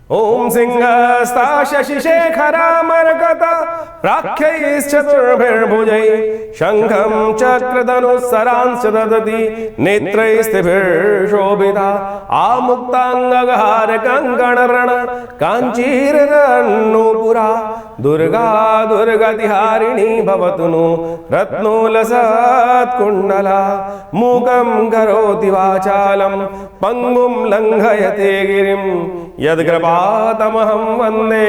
ओम सिंहस्ता शशिशेखरामर्कत प्राख्यैश्चतुर्भिर्भुजैः शंखं चक्रधनुस्सरांश्च ददति नेत्रैस्तिभिर्शोभिता आमुक्ताङ्गहारकङ्कणरण काञ्चीरन्नूपुरा दुर्गा दुर्गतिहारिणी भवतु नो रत्नोलसत्कुण्डला मूकं करोति वाचालं पंगुं लंघयते गिरिं यद्कृपातमहं वन्दे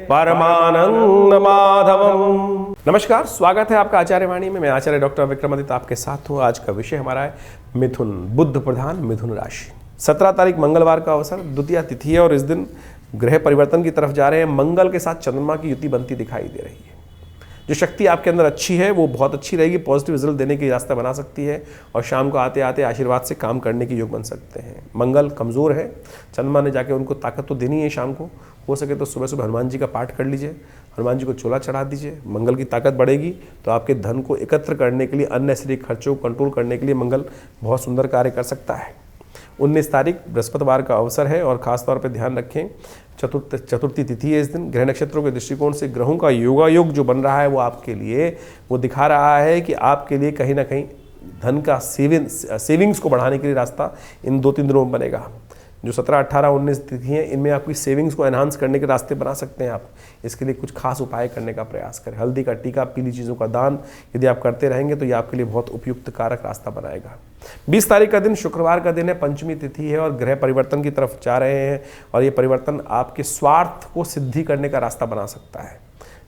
परमानंद माधवम। नमस्कार, स्वागत है आपका आचार्य वाणी में। मैं आचार्य डॉक्टर विक्रमादित्य आपके साथ हूँ। आज का विषय हमारा है मिथुन, बुध प्रधान मिथुन राशि। 17 तारीख मंगलवार का अवसर, द्वितीया तिथि है और इस दिन ग्रह परिवर्तन की तरफ जा रहे हैं। मंगल के साथ चंद्रमा की युति बनती दिखाई दे रही है। जो शक्ति आपके अंदर अच्छी है वो बहुत अच्छी रहेगी, पॉजिटिव रिजल्ट देने की रास्ता बना सकती है और शाम को आते आते आशीर्वाद से काम करने के योग बन सकते हैं। मंगल कमज़ोर है, चंद्रमा ने जाके उनको ताकत तो देनी है। शाम को हो सके तो सुबह सुबह हनुमान जी का पाठ कर लीजिए, हनुमान जी को चोला चढ़ा दीजिए। मंगल की ताकत बढ़ेगी तो आपके धन को एकत्र करने के लिए, अननेसेसरी खर्चों को कंट्रोल करने के लिए मंगल बहुत सुंदर कार्य कर सकता है। 19 तारीख बृहस्पतिवार का अवसर है और ख़ासतौर पर ध्यान रखें चतुर्थी तिथि है इस दिन। ग्रह नक्षत्रों के दृष्टिकोण से ग्रहों का योगायोग जो बन रहा है वो आपके लिए वो दिखा रहा है कि आपके लिए कहीं ना कहीं धन का सेविंग्स को बढ़ाने के लिए रास्ता इन 2-3 दिनों में बनेगा। जो 17, 18, 19 तिथि हैं इनमें आपकी सेविंग्स को एनहांस करने के रास्ते बना सकते हैं आप। इसके लिए कुछ खास उपाय करने का प्रयास करें। हल्दी का टीका, पीली चीज़ों का दान यदि आप करते रहेंगे तो ये आपके लिए बहुत उपयुक्त कारक रास्ता बनाएगा। 20 तारीख का दिन शुक्रवार का दिन है, पंचमी तिथि है और ग्रह परिवर्तन की तरफ जा रहे हैं और ये परिवर्तन आपके स्वार्थ को सिद्धि करने का रास्ता बना सकता है।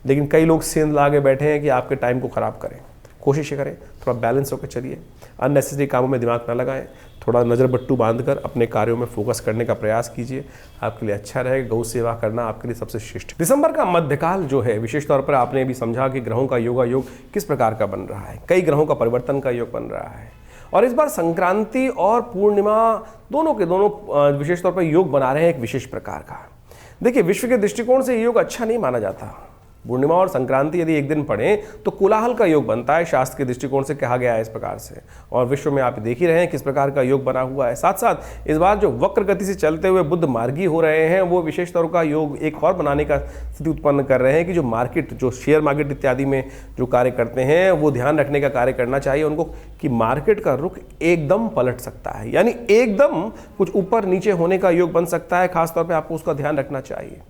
लेकिन कई लोग सेंध लागे बैठे हैं कि आपके टाइम को ख़राब करें। कोशिश करें थोड़ा बैलेंस होकर चलिए, अननेसेसरी कामों में दिमाग ना लगाएं, थोड़ा नज़र बट्टू बांधकर अपने कार्यों में फोकस करने का प्रयास कीजिए, आपके लिए अच्छा रहेगा। गौ सेवा करना आपके लिए सबसे श्रेष्ठ। दिसंबर का मध्यकाल जो है विशेष तौर पर आपने भी समझा कि ग्रहों का योग किस प्रकार का बन रहा है। कई ग्रहों का परिवर्तन का योग बन रहा है और इस बार संक्रांति और पूर्णिमा दोनों के दोनों विशेष तौर पर योग बना रहे हैं एक विशेष प्रकार का। देखिए, विश्व के दृष्टिकोण से योग अच्छा नहीं माना जाता। पूर्णिमा और संक्रांति यदि एक दिन पड़े तो कोलाहल का योग बनता है, शास्त्र के दृष्टिकोण से कहा गया है इस प्रकार से। और विश्व में आप देख ही रहे हैं किस प्रकार का योग बना हुआ है। साथ साथ इस बार जो वक्र गति से चलते हुए बुध मार्गी हो रहे हैं वो विशेष तौर का योग एक और बनाने का स्थिति उत्पन्न कर रहे हैं कि जो मार्केट, जो शेयर मार्केट इत्यादि में जो कार्य करते हैं वो ध्यान रखने का कार्य करना चाहिए उनको कि मार्केट का रुख एकदम पलट सकता है, यानी एकदम कुछ ऊपर नीचे होने का योग बन सकता है। खासतौर पर आपको उसका ध्यान रखना चाहिए।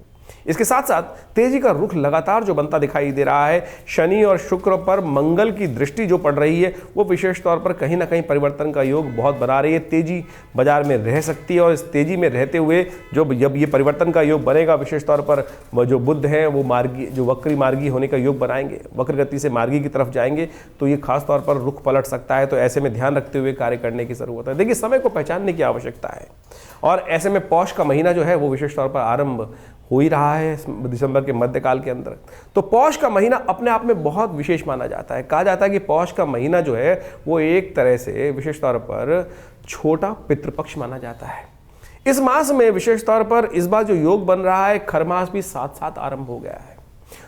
इसके साथ साथ तेजी का रुख लगातार जो बनता दिखाई दे रहा है, शनि और शुक्र पर मंगल की दृष्टि जो पड़ रही है वो विशेष तौर पर कहीं ना कहीं परिवर्तन का योग बहुत बना रही है। तेजी बाजार में रह सकती है और इस तेजी में रहते हुए जब ये परिवर्तन का योग बनेगा विशेष तौर पर जो बुध हैं वो मार्गी, जो वक्री मार्गी होने का योग बनाएंगे, वक्र गति से मार्गी की तरफ जाएंगे तो ये खास तौर पर रुख पलट सकता है। तो ऐसे में ध्यान रखते हुए कार्य करने की जरूरत है। देखिए, समय को पहचानने की आवश्यकता है और ऐसे में पौष का महीना जो है वो विशेष तौर पर आरंभ हो ही रहा है दिसंबर के मध्यकाल के अंदर। तो पौष का महीना अपने आप में बहुत विशेष माना जाता है। कहा जाता है कि पौष का महीना जो है वो एक तरह से विशेष तौर पर छोटा पितृपक्ष माना जाता है। इस मास में विशेष तौर पर इस बार जो योग बन रहा है, खरमास भी साथ साथ आरंभ हो गया है।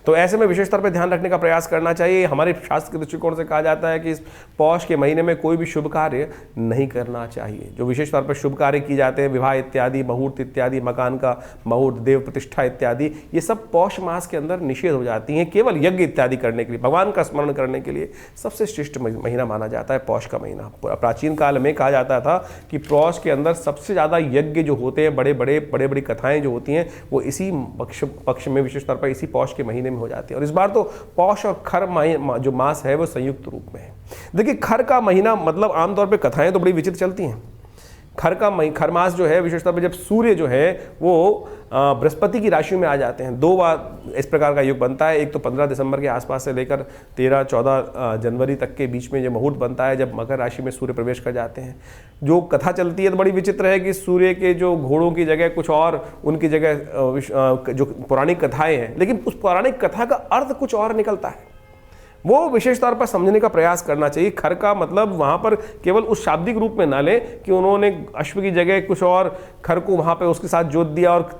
तो ऐसे में विशेष तौर पर ध्यान रखने का प्रयास करना चाहिए। हमारे शास्त्र के दृष्टिकोण से कहा जाता है कि इस पौष के महीने में कोई भी शुभ कार्य नहीं करना चाहिए। जो विशेष तौर पर शुभ कार्य किए जाते हैं, विवाह इत्यादि, मुहूर्त इत्यादि, मकान का मुहूर्त, देव प्रतिष्ठा इत्यादि, ये सब पौष मास के अंदर निषेध हो जाती हैं। केवल यज्ञ इत्यादि करने के लिए, भगवान का स्मरण करने के लिए सबसे श्रेष्ठ महीना माना जाता है पौष का महीना। प्राचीन काल में कहा जाता था कि पौष के अंदर सबसे ज़्यादा यज्ञ जो होते हैं, बड़े बड़ी कथाएँ जो होती हैं वो इसी पक्ष में विशेष तौर पर इसी पौष के महीने में हो जाती है। और इस बार तो पौष और खर जो मास है वो संयुक्त रूप में है। देखिए, खर का महीना मतलब आमतौर पे कथाएं तो बड़ी विचित्र चलती हैं। खर मास जो है विशेष तौर पे जब सूर्य जो है वो बृहस्पति की राशि में आ जाते हैं, 2 बार इस प्रकार का योग बनता है। एक तो 15 दिसंबर के आसपास से लेकर 13-14 जनवरी तक के बीच में जो मुहूर्त बनता है जब मकर राशि में सूर्य प्रवेश कर जाते हैं। जो कथा चलती है तो बड़ी विचित्र है कि सूर्य के जो घोड़ों की जगह कुछ और, उनकी जगह जो पौराणिक कथाएं हैं, लेकिन उस पौराणिक कथा का अर्थ कुछ और निकलता है। वो विशेष तौर पर समझने का प्रयास करना चाहिए। खर का मतलब वहाँ पर केवल उस शाब्दिक रूप में ना लें कि उन्होंने अश्व की जगह कुछ और खर को वहाँ पे उसके साथ जोत दिया और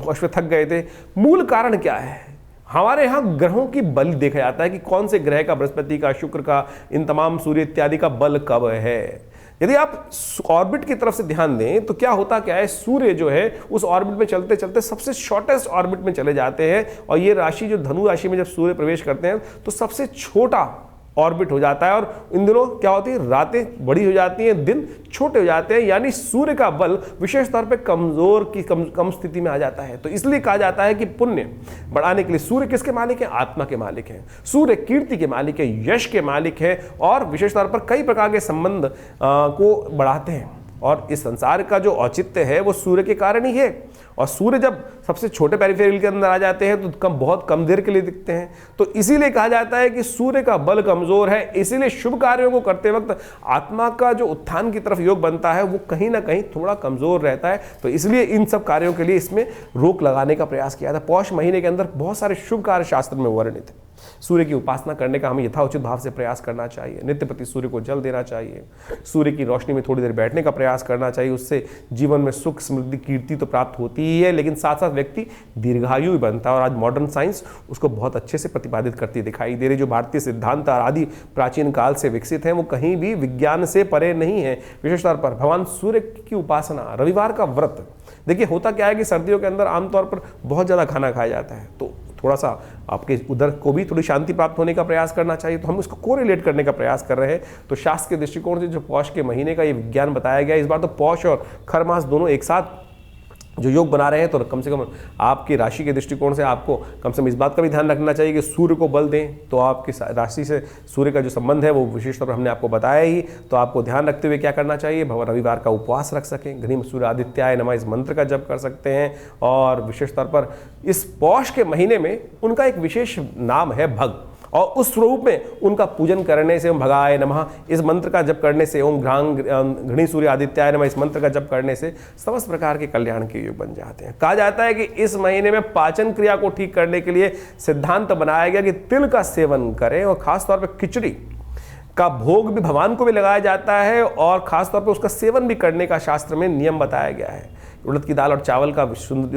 अश्व थक गए थे। मूल कारण क्या है? हमारे यहाँ ग्रहों की बल देखा जाता है कि कौन से ग्रह का, बृहस्पति का, शुक्र का, इन तमाम सूर्य इत्यादि का बल कब है। यदि आप ऑर्बिट की तरफ से ध्यान दें तो क्या होता क्या है, सूर्य जो है उस ऑर्बिट में चलते चलते सबसे शॉर्टेस्ट ऑर्बिट में चले जाते हैं, और ये राशि जो धनु राशि में जब सूर्य प्रवेश करते हैं तो सबसे छोटा ऑर्बिट हो जाता है, और इन दिनों क्या होती है, रातें बड़ी हो जाती हैं, दिन छोटे हो जाते हैं, यानी सूर्य का बल विशेष तौर पे कमजोर की कम स्थिति में आ जाता है। तो इसलिए कहा जाता है कि पुण्य बढ़ाने के लिए सूर्य किसके मालिक हैं, आत्मा के मालिक हैं। सूर्य कीर्ति के मालिक है, यश के मालिक है, और विशेष तौर पर कई प्रकार के संबंध को बढ़ाते हैं, और इस संसार का जो औचित्य है वो सूर्य के कारण ही है। और सूर्य जब सबसे छोटे पेरिफेरल के अंदर आ जाते हैं तो बहुत कम देर के लिए दिखते हैं। तो इसीलिए कहा जाता है कि सूर्य का बल कमजोर है, इसीलिए शुभ कार्यों को करते वक्त आत्मा का जो उत्थान की तरफ योग बनता है वो कहीं ना कहीं थोड़ा कमजोर रहता है। तो इसलिए इन सब कार्यों के लिए इसमें रोक लगाने का प्रयास किया था। पौष महीने के अंदर बहुत सारे शुभ कार्य शास्त्र में वर्णित है। सूर्य की उपासना करने का हमें यथाउचित भाव से प्रयास करना चाहिए, नित्य प्रति सूर्य को जल देना चाहिए, सूर्य की रोशनी में थोड़ी देर बैठने का प्रयास करना चाहिए। उससे जीवन में सुख समृद्धि कीर्ति तो प्राप्त होती ही है, लेकिन साथ साथ व्यक्ति दीर्घायु भी बनता है। और आज मॉडर्न साइंस उसको बहुत अच्छे से प्रतिपादित करती दिखाई दे रही। जो भारतीय सिद्धांत आदि प्राचीन काल से विकसित हैं वो कहीं भी विज्ञान से परे नहीं है। विशेष तौर पर भगवान सूर्य की उपासना, रविवार का व्रत, देखिए होता क्या है कि सर्दियों के अंदर आमतौर पर बहुत ज़्यादा खाना खाया जाता है, तो थोड़ा सा आपके उधर को भी थोड़ी शांति प्राप्त होने का प्रयास करना चाहिए। तो हम इसको कोरिलेट करने का प्रयास कर रहे हैं। तो शास्त्र के दृष्टिकोण से जो पौष के महीने का ये विज्ञान बताया गया, इस बार तो पौष और खर मास दोनों एक साथ जो योग बना रहे हैं, तो कम से कम आपकी राशि के दृष्टिकोण से आपको कम से कम इस बात का भी ध्यान रखना चाहिए कि सूर्य को बल दें। तो आपकी राशि से सूर्य का जो संबंध है वो विशेष तौर पर हमने आपको बताया ही। तो आपको ध्यान रखते हुए क्या करना चाहिए, रविवार का उपवास रख सकें, घनी सूर्य आदित्याय नमः इस मंत्र का जप कर सकते हैं। और विशेष तौर पर इस पौष के महीने में उनका एक विशेष नाम है भग, और उस स्वरूप में उनका पूजन करने से, ओम भगाय नमः इस मंत्र का जप करने से, ओम घृणी सूर्य आदित्याय नमः इस मंत्र का जप करने से समस्त प्रकार के कल्याण के योग बन जाते हैं। कहा जाता है कि इस महीने में पाचन क्रिया को ठीक करने के लिए सिद्धांत बनाया गया कि तिल का सेवन करें, और खासतौर पर खिचड़ी का भोग भी भगवान को भी लगाया जाता है, और खासतौर पर उसका सेवन भी करने का शास्त्र में नियम बताया गया है। उड़द की दाल और चावल का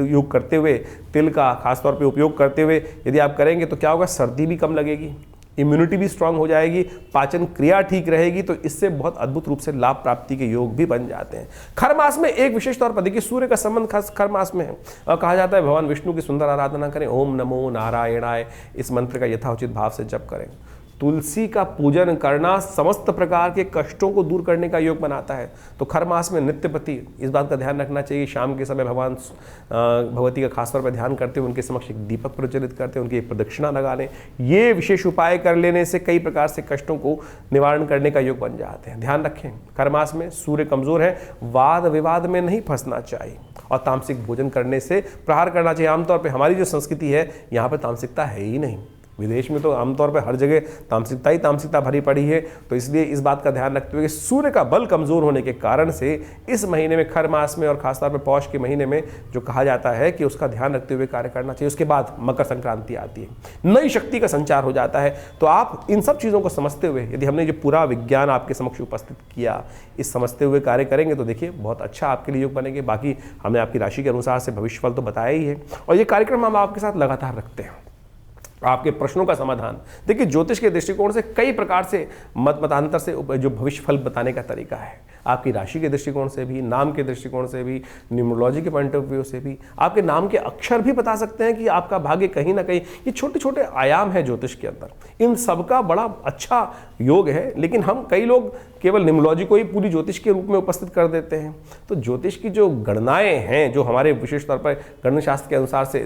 योग करते हुए, तिल का खासतौर पे उपयोग करते हुए यदि आप करेंगे तो क्या होगा, सर्दी भी कम लगेगी, इम्यूनिटी भी स्ट्रांग हो जाएगी, पाचन क्रिया ठीक रहेगी। तो इससे बहुत अद्भुत रूप से लाभ प्राप्ति के योग भी बन जाते हैं। खर मास में एक विशेष तौर पर देखिए सूर्य का संबंध खास खर मास में है, और कहा जाता है भगवान विष्णु की सुंदर आराधना करें, ओम नमो नारायणाय इस मंत्र का यथाउचित भाव से जप करें। तुलसी का पूजन करना समस्त प्रकार के कष्टों को दूर करने का योग बनाता है। तो खर मास में नित्य प्रति इस बात का ध्यान रखना चाहिए, शाम के समय भगवान भगवती का खासतौर पर ध्यान करते हुए उनके समक्ष एक दीपक प्रज्वलित करते, उनकी एक प्रदक्षिणा लगा लें। ये विशेष उपाय कर लेने से कई प्रकार से कष्टों को निवारण करने का योग बन जाते हैं। ध्यान रखें, खर मास में सूर्य कमजोर है, वाद विवाद में नहीं फंसना चाहिए, और तामसिक भोजन करने से प्रहार करना चाहिए। आमतौर पर हमारी जो संस्कृति है यहाँ पर तामसिकता है ही नहीं, विदेश में तो आमतौर पर हर जगह तामसिकता भरी पड़ी है। तो इसलिए इस बात का ध्यान रखते हुए सूर्य का बल कमजोर होने के कारण से इस महीने में, खर मास में और खासतौर पर पौष के महीने में जो कहा जाता है कि उसका ध्यान रखते हुए कार्य करना चाहिए। उसके बाद मकर संक्रांति आती है, नई शक्ति का संचार हो जाता है। तो आप इन सब चीज़ों को समझते हुए, यदि हमने जो पूरा विज्ञान आपके समक्ष उपस्थित किया, इस समझते हुए कार्य करेंगे तो देखिए बहुत अच्छा आपके लिए योग बनेंगे। बाकी हमने आपकी राशि के अनुसार से भविष्यफल तो बताया ही है, और ये कार्यक्रम हम आपके साथ लगातार रखते हैं। आपके प्रश्नों का समाधान, देखिए ज्योतिष के दृष्टिकोण से कई प्रकार से मतांतर से जो भविष्य फल बताने का तरीका है, आपकी राशि के दृष्टिकोण से भी, नाम के दृष्टिकोण से भी, न्यूमरोलॉजी के पॉइंट ऑफ व्यू से भी, आपके नाम के अक्षर भी बता सकते हैं कि आपका भाग्य कहीं ना कहीं, ये छोटे छोटे आयाम है ज्योतिष के अंदर, इन सबका बड़ा अच्छा योग है। लेकिन हम कई लोग केवल न्यूमरोलॉजी को ही पूरी ज्योतिष के रूप में उपस्थित कर देते हैं। तो ज्योतिष की जो गणनाएं हैं, जो हमारे विशेष तौर पर गणना शास्त्र के अनुसार से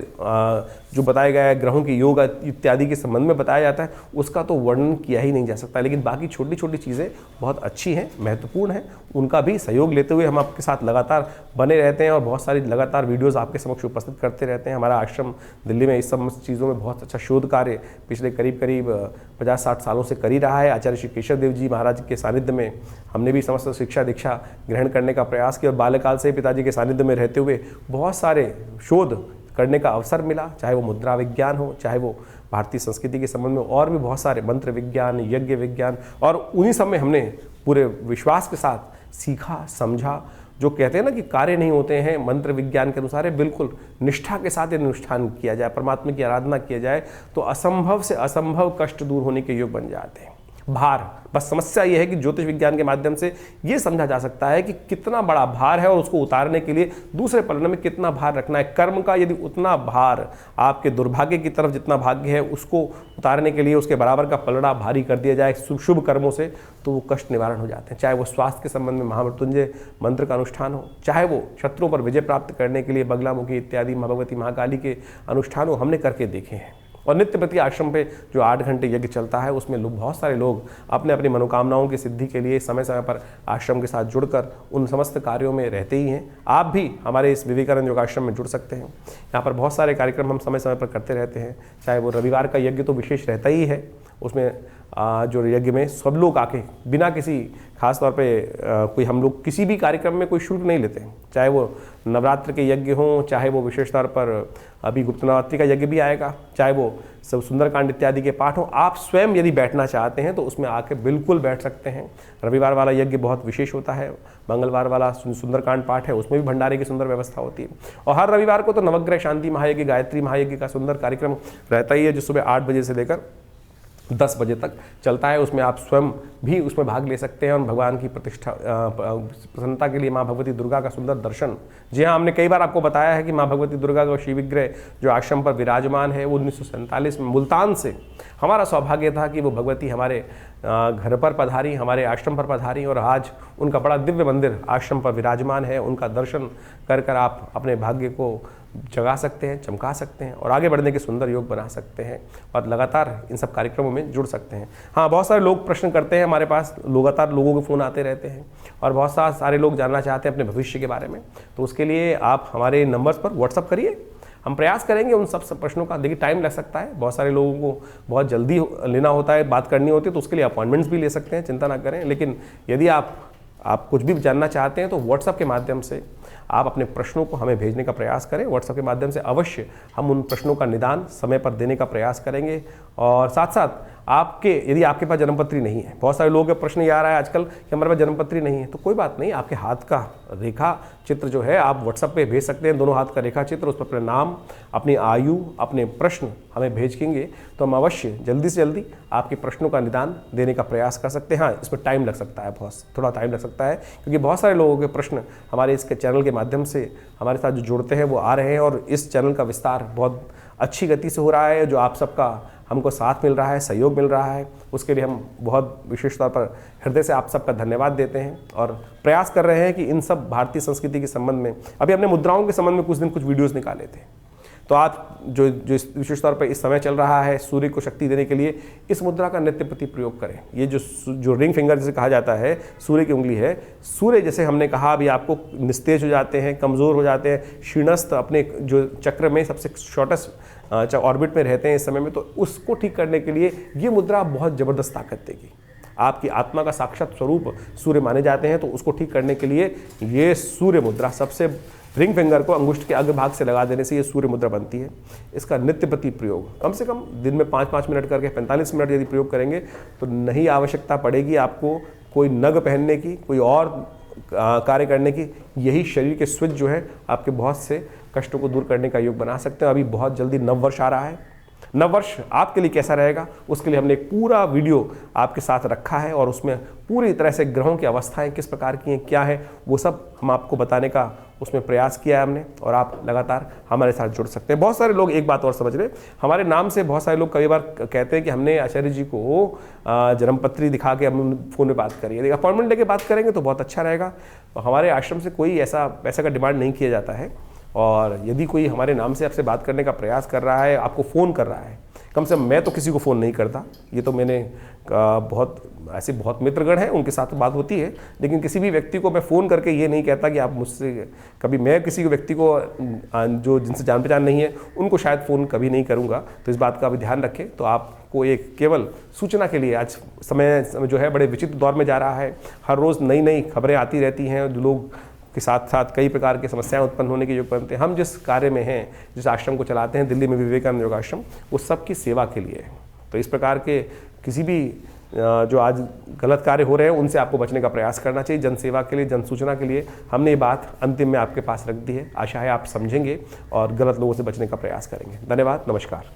जो बताया गया है, ग्रहों की योग इत्यादि के संबंध में बताया जाता है, उसका तो वर्णन किया ही नहीं जा सकता। लेकिन बाकी छोटी छोटी चीज़ें बहुत अच्छी हैं, महत्वपूर्ण हैं, उनका भी सहयोग लेते हुए हम आपके साथ लगातार बने रहते हैं, और बहुत सारी लगातार वीडियोस आपके समक्ष उपस्थित करते रहते हैं। हमारा आश्रम दिल्ली में इस सब चीज़ों में बहुत अच्छा शोध कार्य पिछले करीब 50-60 सालों से कर ही रहा है। आचार्य श्री केशव देव जी महाराज के सानिध्य में हमने भी समस्त शिक्षा दीक्षा ग्रहण करने का प्रयास किया, और बाल्यकाल से पिताजी के सानिध्य में रहते हुए बहुत सारे शोध करने का अवसर मिला, चाहे वो मुद्रा विज्ञान हो, चाहे वो भारतीय संस्कृति के संबंध में और भी बहुत सारे मंत्र विज्ञान, यज्ञ विज्ञान, और उन्हीं सब में हमने पूरे विश्वास के साथ सीखा, समझा। जो कहते हैं ना कि कार्य नहीं होते हैं मंत्र विज्ञान के अनुसार, बिल्कुल निष्ठा के साथ अनुष्ठान किया जाए, परमात्मा की आराधना किया जाए, तो असंभव से असंभव कष्ट दूर होने के योग बन जाते हैं। भार। बस समस्या यह है कि ज्योतिष विज्ञान के माध्यम से यह समझा जा सकता है कि कितना बड़ा भार है और उसको उतारने के लिए दूसरे पलड़े में कितना भार रखना है। कर्म का यदि उतना भार आपके दुर्भाग्य की तरफ जितना भाग्य है उसको उतारने के लिए उसके बराबर का पलड़ा भारी कर दिया जाए शुभ कर्मों से, तो वो कष्ट निवारण हो जाते हैं। चाहे वो स्वास्थ्य के संबंध में महामृत्युंजय मंत्र का अनुष्ठान हो, चाहे वो शत्रुओं पर विजय प्राप्त करने के लिए बगलामुखी इत्यादि भगवती महाकाली के अनुष्ठान हो, हमने करके देखे हैं। और नित्य प्रति आश्रम पे जो 8 घंटे यज्ञ चलता है उसमें बहुत सारे लोग अपने अपनी मनोकामनाओं की सिद्धि के लिए समय समय पर आश्रम के साथ जुड़कर उन समस्त कार्यों में रहते ही हैं। आप भी हमारे इस विवेकानंद योगाश्रम में जुड़ सकते हैं। यहाँ पर बहुत सारे कार्यक्रम हम समय समय पर करते रहते हैं। चाहे वो रविवार का यज्ञ तो विशेष रहता ही है, उसमें जो यज्ञ में सब लोग आके बिना किसी खास तौर पे कोई हम लोग किसी भी कार्यक्रम में कोई शुल्क नहीं लेते हैं। चाहे वो नवरात्र के यज्ञ हों, चाहे वो विशेष तौर पर अभी गुप्त नवरात्रि का यज्ञ भी आएगा, चाहे वो सब सुंदरकांड इत्यादि के पाठ हों, आप स्वयं यदि बैठना चाहते हैं तो उसमें आके बिल्कुल बैठ सकते हैं। रविवार वाला यज्ञ बहुत विशेष होता है, मंगलवार वाला सुंदरकांड पाठ है, उसमें भी भंडारे की सुंदर व्यवस्था होती है। और हर रविवार को तो नवग्रह शांति महायज्ञ, गायत्री महायज्ञ का सुंदर कार्यक्रम रहता ही है, जो सुबह 8 बजे से लेकर 10 बजे तक चलता है। उसमें आप स्वयं भी उसमें भाग ले सकते हैं और भगवान की प्रतिष्ठा प्रसन्नता के लिए माँ भगवती दुर्गा का सुंदर दर्शन। जी हाँ, हमने कई बार आपको बताया है कि माँ भगवती दुर्गा का शिव विग्रह जो आश्रम पर विराजमान है वो 1947 में मुल्तान से हमारा सौभाग्य था कि वो भगवती हमारे घर पर पधारी, हमारे आश्रम पर पधारी, और आज उनका बड़ा दिव्य मंदिर आश्रम पर विराजमान है। उनका दर्शन कर कर आप अपने भाग्य को जगा सकते हैं, चमका सकते हैं और आगे बढ़ने के सुंदर योग बना सकते हैं और लगातार इन सब कार्यक्रमों में जुड़ सकते हैं। हाँ, बहुत सारे लोग प्रश्न करते हैं, हमारे पास लगातार लोगों के फ़ोन आते रहते हैं और बहुत सारे लोग जानना चाहते हैं अपने भविष्य के बारे में। तो उसके लिए आप हमारे नंबर्स पर व्हाट्सअप करिए, हम प्रयास करेंगे उन सब प्रश्नों का। देखिए, टाइम लग सकता है, बहुत सारे लोगों को बहुत जल्दी लेना होता है, बात करनी होती है, तो उसके लिए अपॉइंटमेंट्स भी ले सकते हैं, चिंता ना करें। लेकिन यदि आप कुछ भी जानना चाहते हैं तो व्हाट्सएप के माध्यम से आप अपने प्रश्नों को हमें भेजने का प्रयास करें। व्हाट्सएप के माध्यम से अवश्य हम उन प्रश्नों का निदान समय पर देने का प्रयास करेंगे। और साथ साथ यदि आपके पास जन्मपत्री नहीं है, बहुत सारे लोगों का प्रश्न ये आ रहा है आजकल कि हमारे पास जन्मपत्री नहीं है, तो कोई बात नहीं, आपके हाथ का रेखा चित्र जो है आप व्हाट्सएप पे भेज सकते हैं। दोनों हाथ का रेखा चित्र, उस पर अपने नाम, अपनी आयु, अपने प्रश्न हमें भेजेंगे तो हम अवश्य जल्दी से जल्दी आपके प्रश्नों का निदान देने का प्रयास कर सकते हैं। हाँ, इसमें टाइम लग सकता है, थोड़ा टाइम लग सकता है, क्योंकि बहुत सारे लोगों के प्रश्न हमारे इस चैनल के माध्यम से हमारे साथ जो जुड़ते हैं वो आ रहे हैं और इस चैनल का विस्तार बहुत अच्छी गति से हो रहा है। जो आप सबका हमको साथ मिल रहा है, सहयोग मिल रहा है, उसके लिए हम बहुत विशेष तौर पर हृदय से आप सबका धन्यवाद देते हैं और प्रयास कर रहे हैं कि इन सब भारतीय संस्कृति के संबंध में, अभी हमने मुद्राओं के संबंध में कुछ वीडियोस निकाले थे, तो आज जो विशेष तौर पर इस समय चल रहा है सूर्य को शक्ति देने के लिए, इस मुद्रा का नित्य प्रति प्रयोग करें। ये जो रिंग फिंगर जिसे कहा जाता है, सूर्य की उंगली है। सूर्य जैसे हमने कहा अभी आपको निस्तेज हो जाते हैं, कमज़ोर हो जाते हैं, क्षीणस्थ अपने जो चक्र में सबसे शॉर्टेस्ट ऑर्बिट में रहते हैं इस समय में, तो उसको ठीक करने के लिए ये मुद्रा बहुत ज़बरदस्त ताकत देगी। आपकी आत्मा का साक्षात स्वरूप सूर्य माने जाते हैं, तो उसको ठीक करने के लिए ये सूर्य मुद्रा, सबसे रिंग फिंगर को अंगुष्ठ के अग्रभाग से लगा देने से ये सूर्य मुद्रा बनती है। इसका नित्य प्रति प्रयोग कम से कम दिन में 5-5 मिनट करके 45 मिनट यदि प्रयोग करेंगे तो नहीं आवश्यकता पड़ेगी आपको कोई नग पहनने की, कोई और कार्य करने की। यही शरीर के स्विच जो है आपके बहुत से कष्टों को दूर करने का योग बना सकते हैं। अभी बहुत जल्दी नववर्ष आ रहा है, नववर्ष आपके लिए कैसा रहेगा उसके लिए हमने एक पूरा वीडियो आपके साथ रखा है और उसमें पूरी तरह से ग्रहों की अवस्थाएं किस प्रकार की हैं, क्या है, वो सब हम आपको बताने का उसमें प्रयास किया है हमने, और आप लगातार हमारे साथ जुड़ सकते हैं। बहुत सारे लोग एक बात और समझ रहे, हमारे नाम से बहुत सारे लोग कई बार कहते हैं कि हमने आचार्य जी को जन्मपत्री दिखा के हम फ़ोन में बात करिए, देखिए अपॉइंटमेंट लेके बात करेंगे तो बहुत अच्छा रहेगा। हमारे आश्रम से कोई ऐसा पैसा का डिमांड नहीं किया जाता है, और यदि कोई हमारे नाम से आपसे बात करने का प्रयास कर रहा है, आपको फ़ोन कर रहा है, कम से कम मैं तो किसी को फ़ोन नहीं करता, ये तो मैंने बहुत मित्रगण हैं उनके साथ बात होती है, लेकिन किसी भी व्यक्ति को मैं फ़ोन करके ये नहीं कहता कि आप मुझसे, कभी मैं किसी व्यक्ति को जो जिनसे जान पहचान नहीं है उनको शायद फ़ोन कभी नहीं करूँगा। तो इस बात का भी ध्यान रखें। तो आपको एक केवल सूचना के लिए, आज समय जो है बड़े विचित्र दौर में जा रहा है, हर रोज़ नई नई खबरें आती रहती हैं, जो लोग के साथ साथ कई प्रकार की समस्याएं उत्पन्न होने के योग बनते हैं। हम जिस कार्य में हैं, जिस आश्रम को चलाते हैं दिल्ली में विवेकानंद योगाश्रम, वो सबकी सेवा के लिए है। तो इस प्रकार के किसी भी जो आज गलत कार्य हो रहे हैं उनसे आपको बचने का प्रयास करना चाहिए। जन सेवा के लिए, जन सूचना के लिए हमने ये बात अंतिम में आपके पास रख दी है। आशा है आप समझेंगे और गलत लोगों से बचने का प्रयास करेंगे। धन्यवाद, नमस्कार।